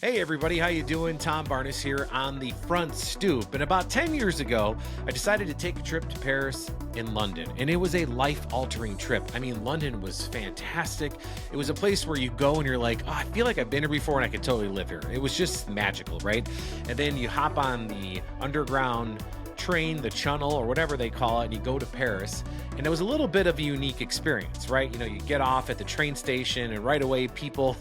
Hey everybody, how you doing? Tom Barnas here on the Front Stoop. And about 10 years ago, I decided to take a trip to Paris in London. And it was a life-altering trip. I mean, London was fantastic. It was a place where you go and you're like, oh, I feel like I've been here before and I could totally live here. It was just magical, right? And then you hop on the underground train, the channel, or whatever they call it, and you go to Paris. And it was a little bit of a unique experience, right? You know, you get off at the train station and right away people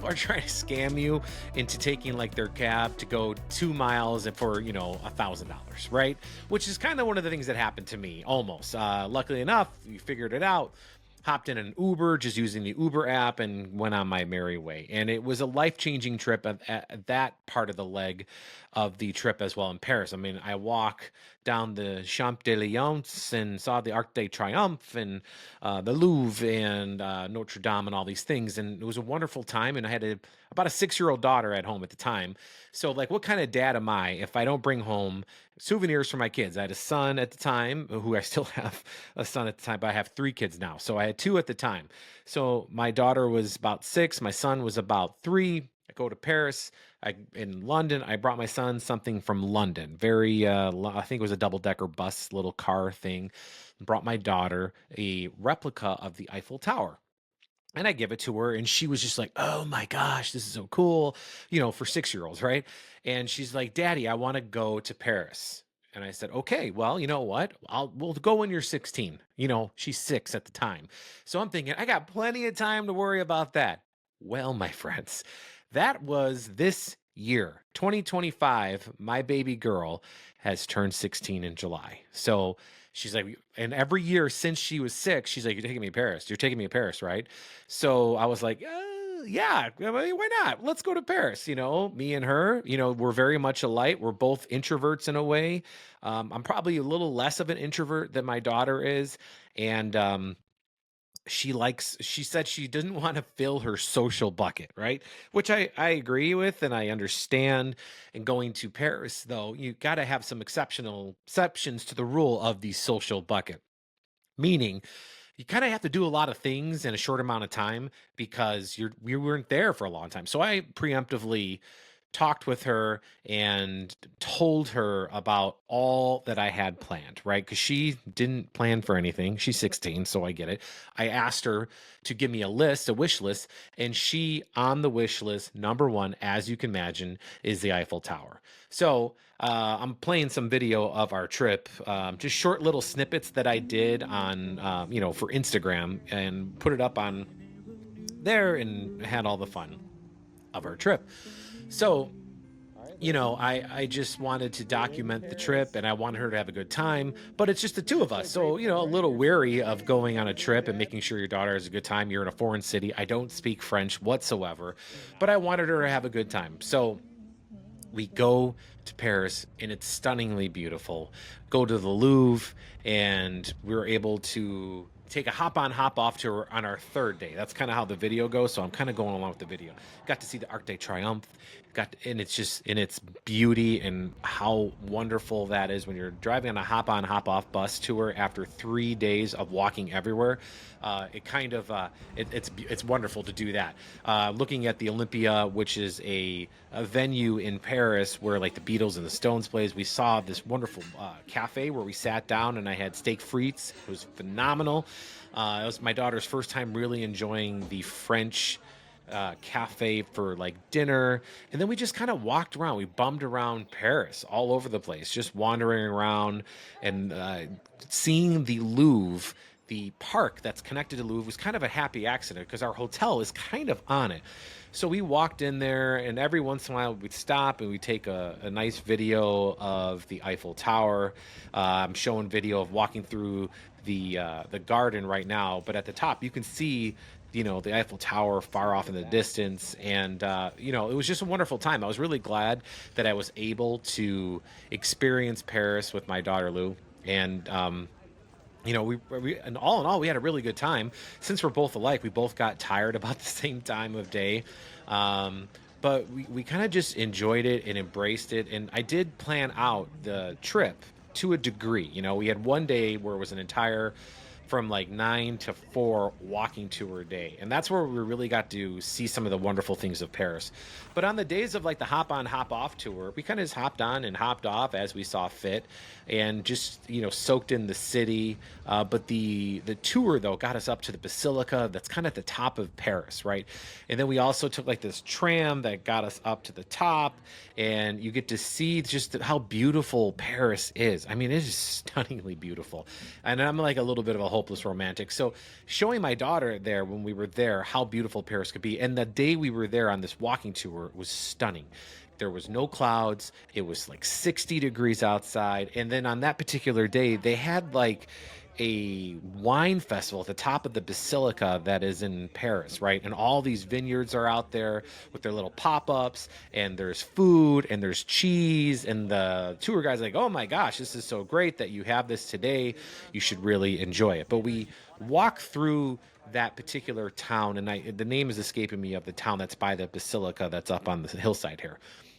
are trying to scam you into taking like their cab to go 2 miles for, $1,000, right? Which is kind of one of the things that happened to me almost. Luckily enough, you figured it out. Hopped in an Uber, just using the Uber app, and went on my merry way. And it was a life-changing trip at that part of the leg of the trip as well in Paris. I mean, I walk down the Champs-Élysées and saw the Arc de Triomphe and the Louvre and Notre Dame and all these things. And it was a wonderful time. And I had about a 6-year-old daughter at home at the time. So like, what kind of dad am I if I don't bring home souvenirs for my kids? I had a son at the time, who I still have a son at the time, but I have 3 kids now. So I had 2 at the time. So my daughter was about 6. My son was about 3. I go to Paris. In London, I brought my son something from London. I think it was a double-decker bus, little car thing. Brought my daughter a replica of the Eiffel Tower. And I give it to her, and she was just like, oh my gosh, this is so cool, for 6-year-olds, right? And she's like, Daddy, I want to go to Paris. And I said, okay, well, you know what? We'll go when you're 16. She's 6 at the time. So I'm thinking, I got plenty of time to worry about that. Well, my friends, that was this year, 2025. My baby girl has turned 16 in July. So she's like, and every year since she was 6, she's like, you're taking me to Paris. You're taking me to Paris, right? So I was like, yeah, I mean, why not? Let's go to Paris. Me and her, we're very much alike. We're both introverts in a way. I'm probably a little less of an introvert than my daughter is. And she said she didn't want to fill her social bucket, right? Which I agree with and I understand. And going to Paris, though, you got to have some exceptions to the rule of the social bucket. Meaning, you kind of have to do a lot of things in a short amount of time because we weren't there for a long time. So I preemptively talked with her and told her about all that I had planned, right? Because she didn't plan for anything. She's 16, so I get it. I asked her to give me a wish list, and she, on the wish list, number 1, as you can imagine, is the Eiffel Tower. So I'm playing some video of our trip, just short little snippets that I did on, for Instagram, and put it up on there and had all the fun of our trip. So, I just wanted to document the trip and I wanted her to have a good time, but it's just the 2 of us. So, a little wary of going on a trip and making sure your daughter has a good time. You're in a foreign city. I don't speak French whatsoever, but I wanted her to have a good time. So we go to Paris and it's stunningly beautiful. Go to the Louvre and we were able to take a hop on, hop off tour on our 3rd day. That's kind of how the video goes. So I'm kind of going along with the video. Got to see the Arc de Triomphe. And it's just in its beauty and how wonderful that is when you're driving on a hop on, hop off bus tour after 3 days of walking everywhere. It's wonderful to do that. Looking at the Olympia, which is a venue in Paris where like the Beatles and the Stones plays, we saw this wonderful cafe where we sat down and I had steak frites. It was phenomenal. It was my daughter's first time really enjoying the French cafe for like dinner, and then we just kind of walked around. We bummed around Paris all over the place, just wandering around and seeing the Louvre. The park that's connected to Louvre was kind of a happy accident because our hotel is kind of on it. So we walked in there, and every once in a while we'd stop and we'd take a nice video of the Eiffel Tower. I'm showing video of walking through the garden right now, but at the top you can see the Eiffel Tower far off in the distance. And, it was just a wonderful time. I was really glad that I was able to experience Paris with my daughter, Lou. And, and all in all, we had a really good time. Since we're both alike, we both got tired about the same time of day. But we kind of just enjoyed it and embraced it. And I did plan out the trip to a degree. We had one day where it was an entire from like 9 to 4 walking tour a day. And that's where we really got to see some of the wonderful things of Paris. But on the days of like the hop on, hop off tour, we kind of just hopped on and hopped off as we saw fit and just, soaked in the city. But the tour, though, got us up to the Basilica that's kind of at the top of Paris, right? And then we also took like this tram that got us up to the top, and you get to see just how beautiful Paris is. I mean, it is stunningly beautiful. And I'm like a little bit of a hopeless romantic. So showing my daughter there when we were there how beautiful Paris could be. And the day we were there on this walking tour was stunning. There was no clouds. It was like 60 degrees outside. And then on that particular day, they had like a wine festival at the top of the Basilica that is in Paris, right? And all these vineyards are out there with their little pop-ups, and there's food and there's cheese, and the tour guide's like, oh my gosh, this is so great that you have this today. You should really enjoy it. But we walk through that particular town, and the name is escaping me of the town that's by the Basilica that's up on the hillside here.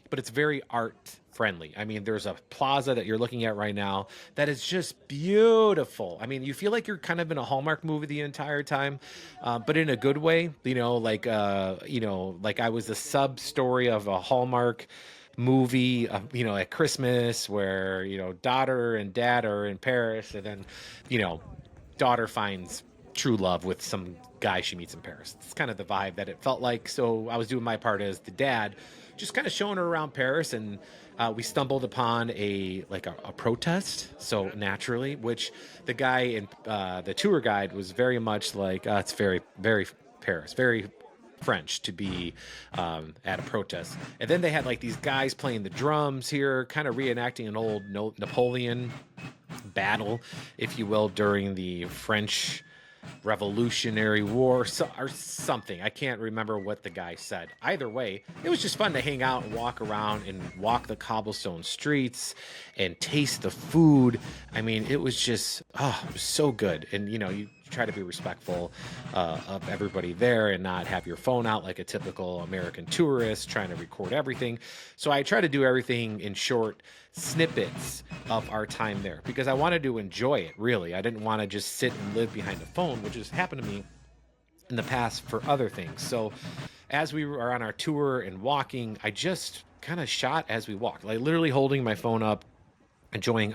But it's very art friendly. I mean, there's a plaza that you're looking at right now that is just beautiful. I mean, you feel like you're kind of in a Hallmark movie the entire time, but in a good way. Like I was a sub story of a Hallmark movie, at Christmas where daughter and dad are in Paris, and then daughter finds true love with some guy she meets in Paris. It's kind of the vibe that it felt like. So I was doing my part as the dad, just kind of showing her around Paris, and we stumbled upon a protest. So naturally, which the guy and the tour guide was very much like, it's very, very Paris, very French to be at a protest. And then they had like these guys playing the drums here, kind of reenacting an old Napoleon battle, if you will, during the French Revolutionary War or something. I can't remember what the guy said. Either way, it was just fun to hang out and walk around and walk the cobblestone streets and taste the food. I mean, it was just, it was so good. And, you try to be respectful of everybody there and not have your phone out like a typical American tourist trying to record everything. So I try to do everything in short snippets of our time there because I wanted to enjoy it, really. I didn't want to just sit and live behind a phone, which has happened to me in the past for other things. So as we were on our tour and walking, I just kind of shot as we walked, like literally holding my phone up, enjoying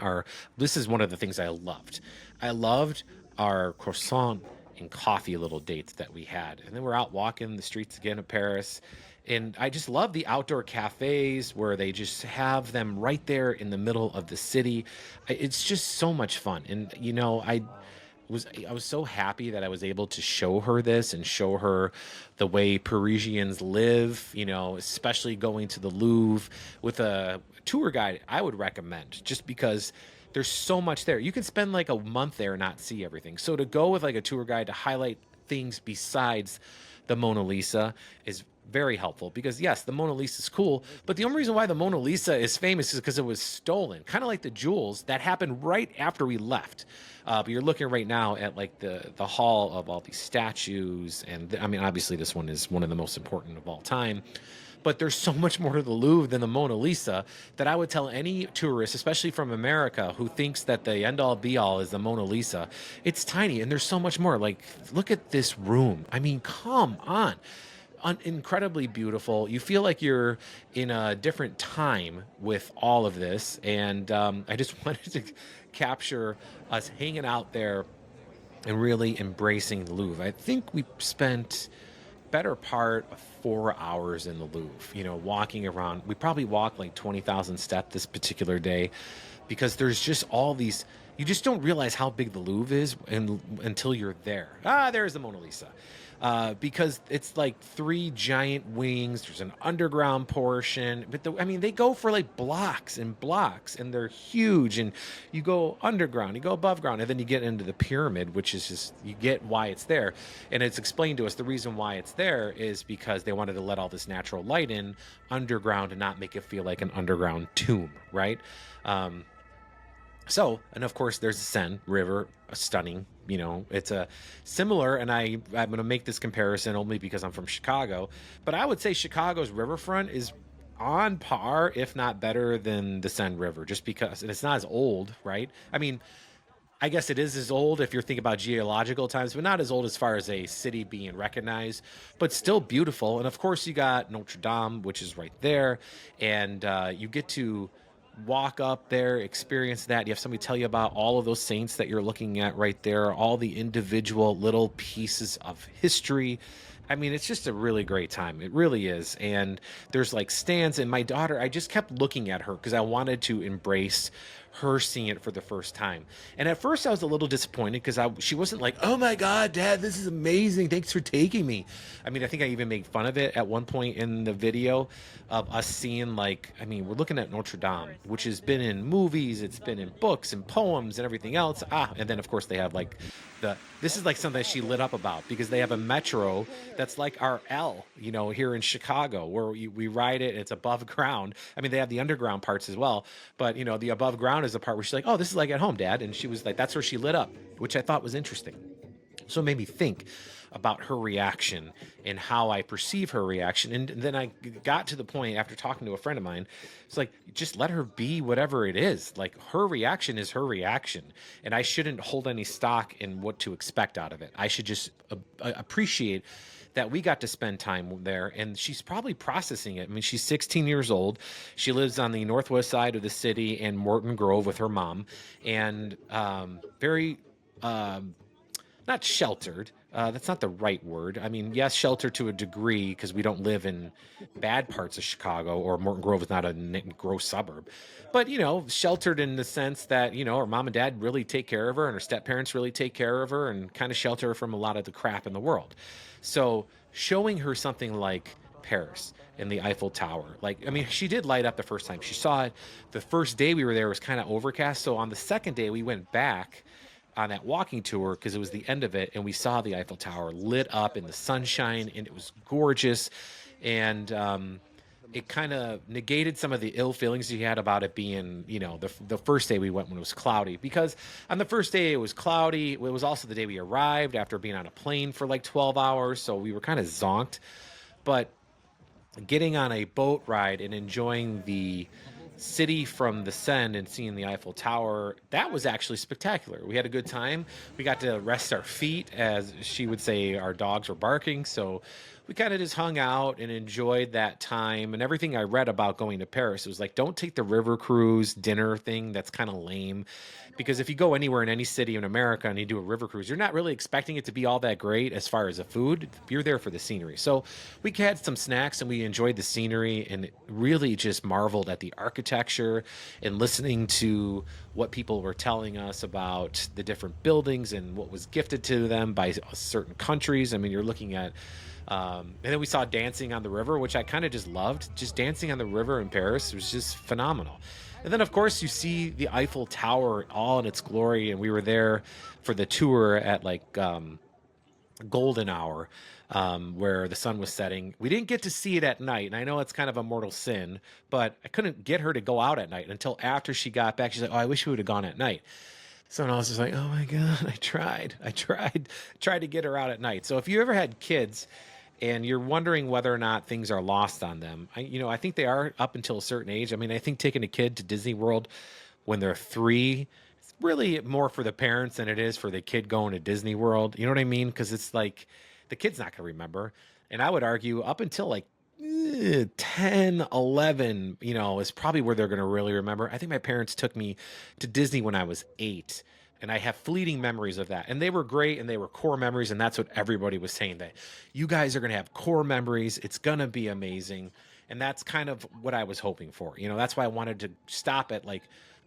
this is one of the things I loved. I loved our croissant and coffee little dates that we had. And then we're out walking the streets again of Paris. And I just love the outdoor cafes where they just have them right there in the middle of the city. It's just so much fun. And, I was so happy that I was able to show her this and show her the way Parisians live, especially going to the Louvre with a tour guide. I would recommend, just because there's so much there. You can spend like a month there and not see everything. So to go with like a tour guide to highlight things besides the Mona Lisa is very helpful, because yes, the Mona Lisa is cool, but the only reason why the Mona Lisa is famous is because it was stolen, kind of like the jewels that happened right after we left. But you're looking right now at like the hall of all these statues, and I mean, obviously this one is one of the most important of all time. But there's so much more to the Louvre than the Mona Lisa that I would tell any tourist, especially from America, who thinks that the end-all be-all is the Mona Lisa. It's tiny, and there's so much more. Like, look at this room. I mean, come on. Incredibly beautiful. You feel like you're in a different time with all of this. And I just wanted to capture us hanging out there and really embracing the Louvre. I think we spent better part of 4 hours in the Louvre, walking around. We probably walked like 20,000 steps this particular day, because there's just all these, you just don't realize how big the Louvre is until you're there. There's the Mona Lisa. Because it's like 3 giant wings. There's an underground portion, but they go for like blocks and blocks, and they're huge. And you go underground, you go above ground, and then you get into the pyramid, which is just, you get why it's there. And it's explained to us the reason why it's there is because they wanted to let all this natural light in underground and not make it feel like an underground tomb, right? So, and of course, there's the Seine River, stunning. It's a similar, and I'm going to make this comparison only because I'm from Chicago, but I would say Chicago's riverfront is on par, if not better than the Seine River, just because, and it's not as old, right? I mean, I guess it is as old if you're thinking about geological times, but not as old as far as a city being recognized, but still beautiful. And of course, you got Notre Dame, which is right there, and you get to walk up there, experience that. You have somebody tell you about all of those saints that you're looking at right there, all the individual little pieces of history. I mean, it's just a really great time. It really is. And there's like stands, and my daughter, I just kept looking at her because I wanted to embrace her seeing it for the first time. And at first I was a little disappointed because she wasn't like, "Oh my God, Dad, this is amazing. Thanks for taking me." I mean, I think I even made fun of it at one point in the video of us seeing, like, I mean, we're looking at Notre Dame, which has been in movies, it's been in books and poems and everything else. And then of course they have like this is like something she lit up about because they have a metro that's like our L, here in Chicago, where we ride it. It's above ground. I mean, they have the underground parts as well, but the above ground is the part where she's like, "Oh, this is like at home, Dad." And she was like, that's where she lit up, which I thought was interesting. So it made me think about her reaction and how I perceive her reaction. And then I got to the point after talking to a friend of mine, it's like, just let her be whatever it is. Like, her reaction is her reaction. And I shouldn't hold any stock in what to expect out of it. I should just appreciate that we got to spend time there, and she's probably processing it. I mean, she's 16 years old. She lives on the northwest side of the city in Morton Grove with her mom, and very not sheltered. That's not the right word. I mean, yes, sheltered to a degree because we don't live in bad parts of Chicago, or Morton Grove is not a gross suburb. But, sheltered in the sense that, her mom and dad really take care of her, and her step parents really take care of her and kind of shelter her from a lot of the crap in the world. So showing her something like Paris and the Eiffel Tower, like, I mean, she did light up the first time she saw it. The first day we were there was kind of overcast. So on the second day, we went back on that walking tour because it was the end of it, and we saw the Eiffel Tower lit up in the sunshine, and it was gorgeous. And it kind of negated some of the ill feelings you had about it being, the first day we went when it was cloudy, because on the first day it was cloudy. It was also the day we arrived after being on a plane for like 12 hours. So we were kind of zonked, but getting on a boat ride and enjoying the city from the Seine and seeing the Eiffel Tower, that was actually spectacular. We had a good time. We got to rest our feet, as she would say. Our dogs were barking, so we kind of just hung out and enjoyed that time. And everything I read about going to Paris, it was like, don't take the river cruise dinner thing. That's kind of lame, because if you go anywhere in any city in America and you do a river cruise, you're not really expecting it to be all that great as far as the food. You're there for the scenery. So we had some snacks and we enjoyed the scenery, and really just marveled at the architecture and listening to what people were telling us about the different buildings and what was gifted to them by certain countries. I mean, you're looking at and then we saw dancing on the river, which I kind of just loved. Just dancing on the river in Paris was just phenomenal. And then, of course, you see the Eiffel Tower all in its glory. And we were there for the tour at like golden hour, where the sun was setting. We didn't get to see it at night. And I know it's kind of a mortal sin, but I couldn't get her to go out at night until after she got back. She's like, "Oh, I wish we would have gone at night." So I was just like, "Oh my God, I tried to get her out at night." So if you ever had kids and you're wondering whether or not things are lost on them, I think they are up until a certain age. I mean, I think taking a kid to Disney World when they're 3, it's really more for the parents than it is for the kid going to Disney World. You know what I mean? Because it's like the kid's not going to remember. And I would argue up until like 10, 11, is probably where they're going to really remember. I think my parents took me to Disney when I was 8. And I have fleeting memories of that. And they were great, and they were core memories. And that's what everybody was saying, that you guys are going to have core memories. It's going to be amazing. And that's kind of what I was hoping for. That's why I wanted to stop at like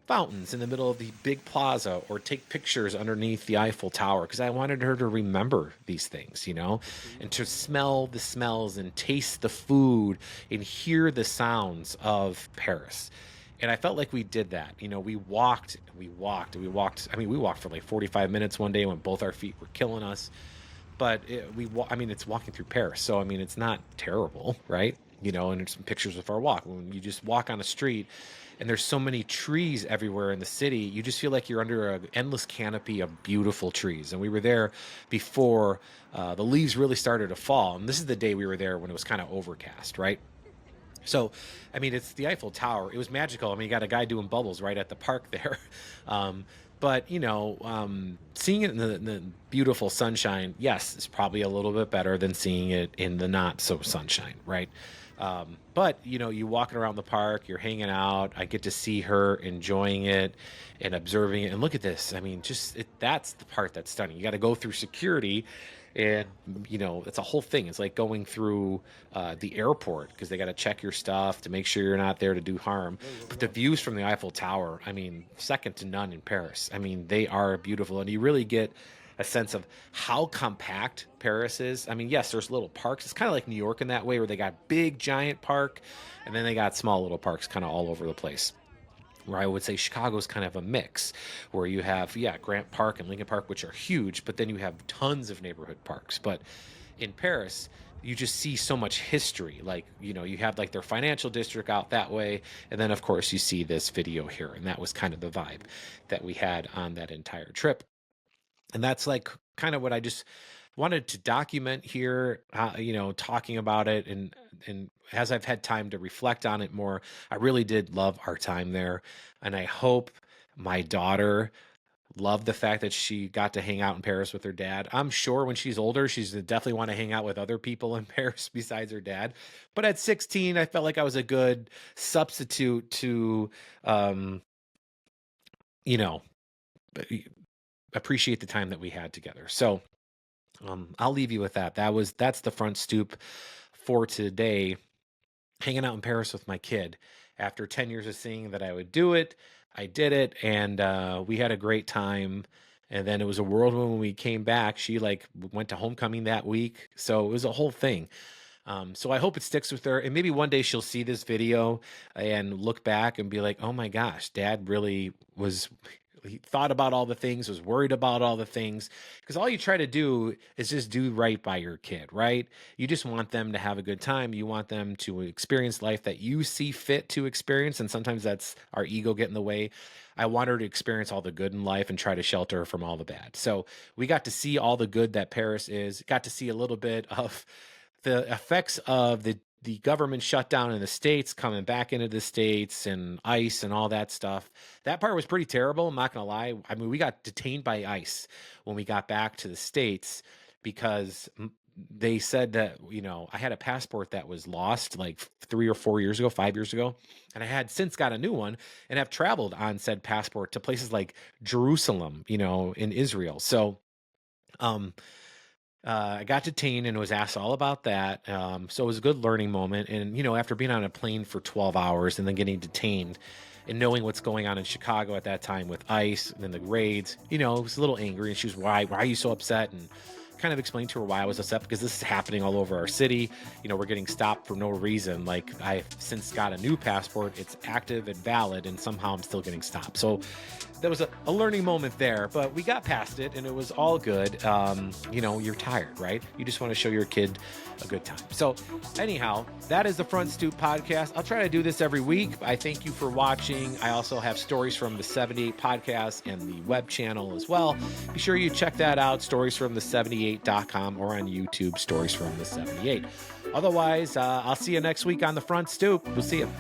fountains in the middle of the big plaza or take pictures underneath the Eiffel Tower, because I wanted her to remember these things, and to smell the smells and taste the food and hear the sounds of Paris. And I felt like we did that. We walked. I mean, we walked for like 45 minutes one day when both our feet were killing us. But it's walking through Paris. So, I mean, it's not terrible, right? And there's some pictures of our walk. When you just walk on a street and there's so many trees everywhere in the city, you just feel like you're under an endless canopy of beautiful trees. And we were there before the leaves really started to fall. And this is the day we were there when it was kind of overcast, right? So, I mean, it's the Eiffel Tower. It was magical. I mean, you got a guy doing bubbles right at the park there. But, seeing it in the beautiful sunshine, yes, is probably a little bit better than seeing it in the not so sunshine, right? But, you walking around the park, you're hanging out. I get to see her enjoying it and observing it. And look at this. I mean, that's the part that's stunning. You got to go through security. And, it's a whole thing. It's like going through the airport because they got to check your stuff to make sure you're not there to do harm. But the views from the Eiffel Tower, I mean, second to none in Paris. I mean, they are beautiful. And you really get a sense of how compact Paris is. I mean, yes, there's little parks. It's kind of like New York in that way where they got big, giant park, and then they got small little parks kind of all over the place. Where I would say Chicago's kind of a mix, where you have, Grant Park and Lincoln Park, which are huge, but then you have tons of neighborhood parks. But in Paris, you just see so much history. Like, you have like their financial district out that way. And then, of course, you see this video here. And that was kind of the vibe that we had on that entire trip. And that's like kind of what I just wanted to document here, talking about it. And as I've had time to reflect on it more, I really did love our time there. And I hope my daughter loved the fact that she got to hang out in Paris with her dad. I'm sure when she's older, she's definitely want to hang out with other people in Paris besides her dad. But at 16, I felt like I was a good substitute to, appreciate the time that we had together. So I'll leave you with that. That's the front stoop for today. Hanging out in Paris with my kid. After 10 years of saying that I would do it, I did it, and we had a great time. And then it was a whirlwind when we came back. She went to homecoming that week, so it was a whole thing. So I hope it sticks with her, and maybe one day she'll see this video and look back and be like, "Oh my gosh, Dad really was." He thought about all the things, was worried about all the things, because all you try to do is just do right by your kid, right? You just want them to have a good time. You want them to experience life that you see fit to experience. And sometimes that's our ego get in the way. I want her to experience all the good in life and try to shelter her from all the bad. So we got to see all the good that Paris is, got to see a little bit of the effects of the government shutdown in the States, coming back into the States, and ICE and all that stuff. That part was pretty terrible. I'm not going to lie. I mean, we got detained by ICE when we got back to the States because they said that, I had a passport that was lost like 3 or 4 years ago, 5 years ago. And I had since got a new one and have traveled on said passport to places like Jerusalem, in Israel. So, I got detained and was asked all about that. So it was a good learning moment. And, after being on a plane for 12 hours and then getting detained and knowing what's going on in Chicago at that time with ICE and then the raids, I was a little angry. And she was, why are you so upset? And kind of explained to her why I was upset, because this is happening all over our city. We're getting stopped for no reason. Like, I've since got a new passport. It's active and valid, and somehow I'm still getting stopped. So that was a learning moment there, but we got past it and it was all good. You're tired, right? You just want to show your kid a good time. So anyhow, that is the Front Stoop Podcast. I'll try to do this every week. I thank you for watching. I also have stories from the 78 podcast and the web channel as well. Be sure you check that out, storiesfromthe78.com, or on YouTube, Stories from the 78. Otherwise, I'll see you next week on the Front Stoop. We'll see you.